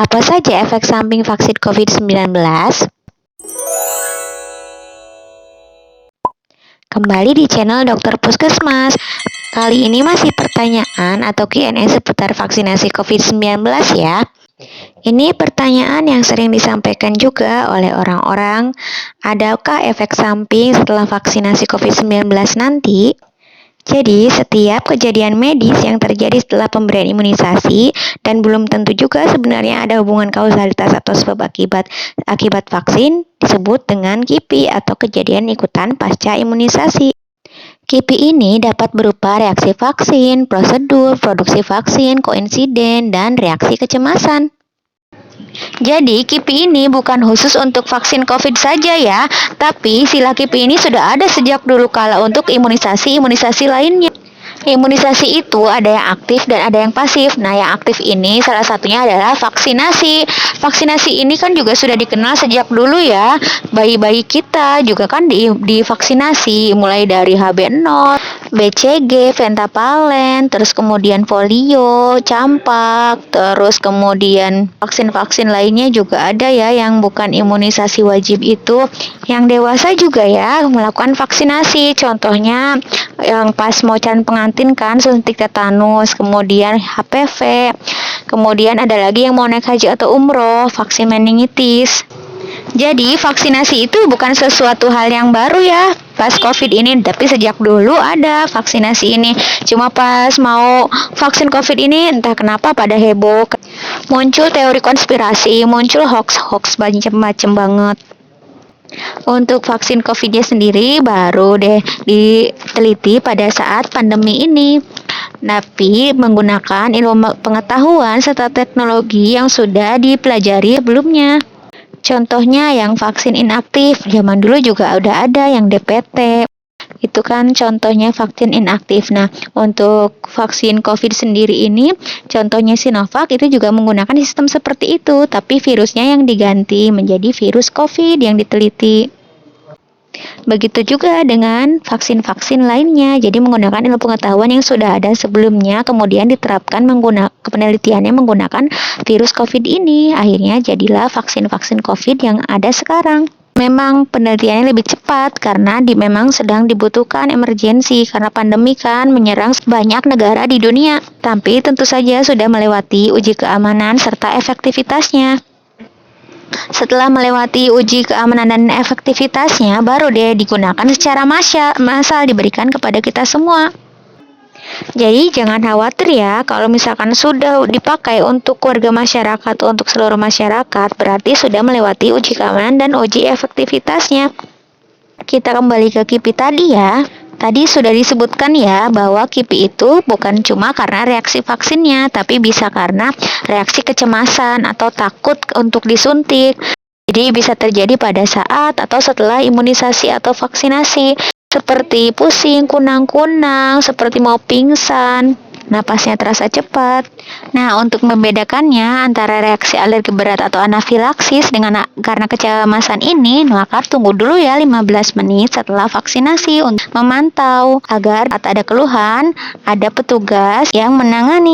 Apa saja efek samping vaksin COVID-19? Kembali di channel Dokter Puskesmas. Kali ini masih pertanyaan atau Q&A seputar vaksinasi COVID-19 ya. Ini pertanyaan yang sering disampaikan juga oleh orang-orang. Adakah efek samping setelah vaksinasi COVID-19 nanti? Jadi, setiap kejadian medis yang terjadi setelah pemberian imunisasi dan belum tentu juga sebenarnya ada hubungan kausalitas atau sebab akibat vaksin disebut dengan KIPI atau kejadian ikutan pasca imunisasi. KIPI ini dapat berupa reaksi vaksin, prosedur, produksi vaksin, koinsiden, dan reaksi kecemasan. Jadi, KIPI ini bukan khusus untuk vaksin COVID saja ya, tapi sila KIPI ini sudah ada sejak dulu kala untuk imunisasi lainnya. Imunisasi itu ada yang aktif dan ada yang pasif. Nah, yang aktif ini salah satunya adalah vaksinasi. Vaksinasi ini kan juga sudah dikenal sejak dulu ya. Bayi-bayi kita juga kan divaksinasi mulai dari HB0, BCG, Pentavalent, terus kemudian polio, campak, terus kemudian vaksin-vaksin lainnya juga ada ya yang bukan imunisasi wajib itu. Yang dewasa juga ya melakukan vaksinasi. Contohnya yang pas mau calon pengantin kan suntik tetanus, kemudian HPV, kemudian ada lagi yang mau naik haji atau umroh, vaksin meningitis. Jadi vaksinasi itu bukan sesuatu hal yang baru ya pas COVID ini, tapi sejak dulu ada vaksinasi ini. Cuma pas mau vaksin COVID ini entah kenapa pada heboh, muncul teori konspirasi, muncul hoax macam-macam banget. Untuk vaksin COVID-nya sendiri baru deh diteliti pada saat pandemi ini, tapi menggunakan ilmu pengetahuan serta teknologi yang sudah dipelajari sebelumnya. Contohnya yang vaksin inaktif, zaman dulu juga udah ada yang DPT. Itu kan contohnya vaksin inaktif. Nah, untuk vaksin COVID sendiri ini, contohnya Sinovac itu juga menggunakan sistem seperti itu, tapi virusnya yang diganti menjadi virus COVID yang diteliti. Begitu juga dengan vaksin-vaksin lainnya, jadi menggunakan ilmu pengetahuan yang sudah ada sebelumnya, kemudian diterapkan penelitiannya menggunakan virus COVID ini. Akhirnya jadilah vaksin-vaksin COVID yang ada sekarang. Memang penelitiannya lebih cepat karena memang sedang dibutuhkan emergensi karena pandemi kan menyerang banyak negara di dunia. Tapi tentu saja sudah melewati uji keamanan serta efektivitasnya. Setelah melewati uji keamanan dan efektivitasnya, baru deh digunakan secara massal diberikan kepada kita semua. Jadi jangan khawatir ya, kalau misalkan sudah dipakai untuk warga masyarakat, untuk seluruh masyarakat, berarti sudah melewati uji keamanan dan uji efektivitasnya. Kita kembali ke KIPI tadi ya. Tadi sudah disebutkan ya bahwa KIPI itu bukan cuma karena reaksi vaksinnya, tapi bisa karena reaksi kecemasan atau takut untuk disuntik. Jadi bisa terjadi pada saat atau setelah imunisasi atau vaksinasi, seperti pusing, kunang-kunang, seperti mau pingsan, napasnya terasa cepat. Nah, untuk membedakannya antara reaksi alergi berat atau anafilaksis karena kecemasan ini, maka tunggu dulu ya 15 menit setelah vaksinasi untuk memantau agar saat ada keluhan, ada petugas yang menangani.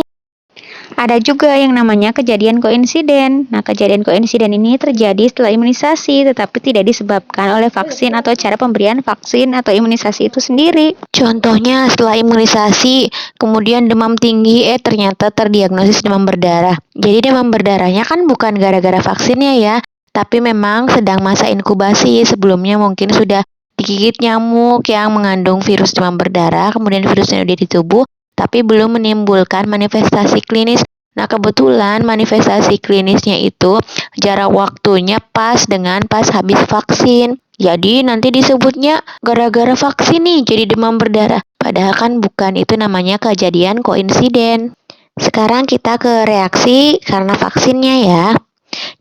Ada juga yang namanya kejadian koinsiden. Nah, kejadian koinsiden ini terjadi setelah imunisasi, tetapi tidak disebabkan oleh vaksin atau cara pemberian vaksin atau imunisasi itu sendiri. Contohnya setelah imunisasi, kemudian demam tinggi, ternyata terdiagnosis demam berdarah. Jadi demam berdarahnya kan bukan gara-gara vaksinnya ya, tapi memang sedang masa inkubasi. Sebelumnya mungkin sudah digigit nyamuk yang mengandung virus demam berdarah, kemudian virusnya udah di tubuh, tapi belum menimbulkan manifestasi klinis. Nah, kebetulan manifestasi klinisnya itu jarak waktunya pas habis vaksin. Jadi nanti disebutnya gara-gara vaksin nih jadi demam berdarah. Padahal kan bukan, itu namanya kejadian koinsiden. Sekarang kita ke reaksi karena vaksinnya ya.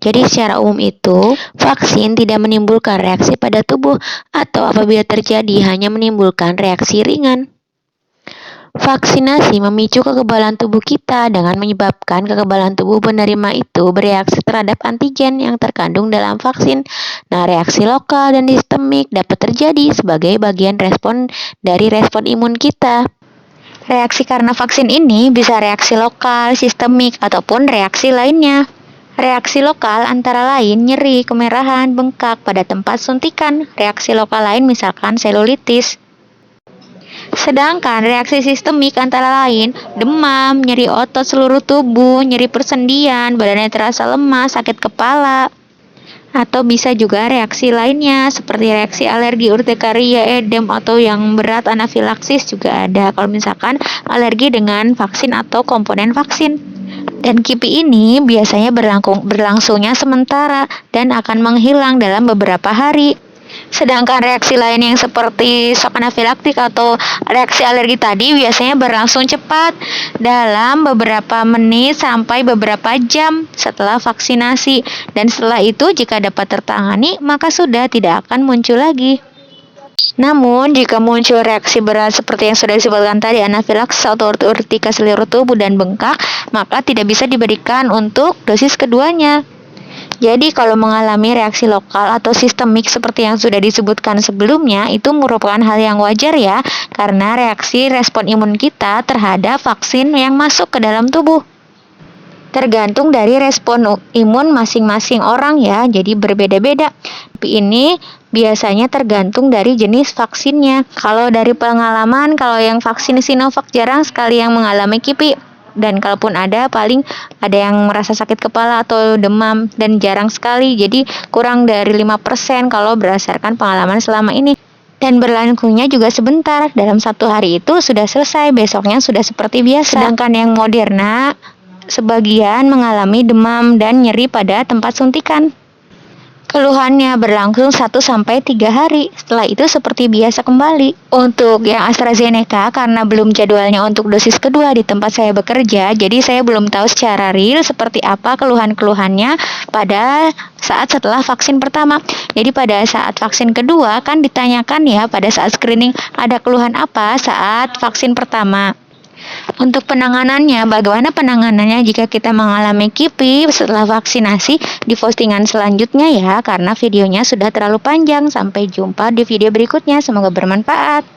Jadi secara umum itu, vaksin tidak menimbulkan reaksi pada tubuh atau apabila terjadi hanya menimbulkan reaksi ringan. Vaksinasi memicu kekebalan tubuh kita dengan menyebabkan kekebalan tubuh penerima itu bereaksi terhadap antigen yang terkandung dalam vaksin. Nah, reaksi lokal dan sistemik dapat terjadi sebagai bagian respon imun kita. Reaksi karena vaksin ini bisa reaksi lokal, sistemik, ataupun reaksi lainnya. Reaksi lokal antara lain nyeri, kemerahan, bengkak pada tempat suntikan. Reaksi lokal lain misalkan selulitis. Sedangkan reaksi sistemik antara lain demam, nyeri otot seluruh tubuh, nyeri persendian, badannya terasa lemas, sakit kepala. Atau bisa juga reaksi lainnya seperti reaksi alergi, urtikaria, edem, atau yang berat anafilaksis juga ada kalau misalkan alergi dengan vaksin atau komponen vaksin. Dan KIPI ini biasanya berlangsungnya sementara dan akan menghilang dalam beberapa hari. Sedangkan reaksi lain yang seperti shock anafilaktik atau reaksi alergi tadi biasanya berlangsung cepat dalam beberapa menit sampai beberapa jam setelah vaksinasi. Dan setelah itu jika dapat tertangani maka sudah tidak akan muncul lagi. Namun, jika muncul reaksi berat seperti yang sudah disebutkan tadi, anafilaksis atau urtika seluruh tubuh dan bengkak, maka tidak bisa diberikan untuk dosis keduanya. Jadi kalau mengalami reaksi lokal atau sistemik seperti yang sudah disebutkan sebelumnya, itu merupakan hal yang wajar ya, karena reaksi respon imun kita terhadap vaksin yang masuk ke dalam tubuh. Tergantung dari respon imun masing-masing orang ya, jadi berbeda-beda. Tapi ini biasanya tergantung dari jenis vaksinnya. Kalau dari pengalaman, kalau yang vaksin Sinovac jarang sekali yang mengalami KIPI. Dan kalaupun ada, paling ada yang merasa sakit kepala atau demam dan jarang sekali. Jadi kurang dari 5% kalau berdasarkan pengalaman selama ini. Dan berlangsungnya juga sebentar, dalam 1 hari itu sudah selesai, besoknya sudah seperti biasa. Sedangkan yang Moderna, sebagian mengalami demam dan nyeri pada tempat suntikan. Keluhannya berlangsung 1-3 hari, setelah itu seperti biasa kembali. Untuk yang AstraZeneca, karena belum jadwalnya untuk dosis kedua di tempat saya bekerja, jadi saya belum tahu secara real seperti apa keluhan-keluhannya pada saat setelah vaksin pertama. Jadi pada saat vaksin kedua kan ditanyakan ya pada saat screening ada keluhan apa saat vaksin pertama. Untuk penanganannya, bagaimana penanganannya jika kita mengalami KIPI setelah vaksinasi di postingan selanjutnya ya, karena videonya sudah terlalu panjang. Sampai jumpa di video berikutnya, semoga bermanfaat.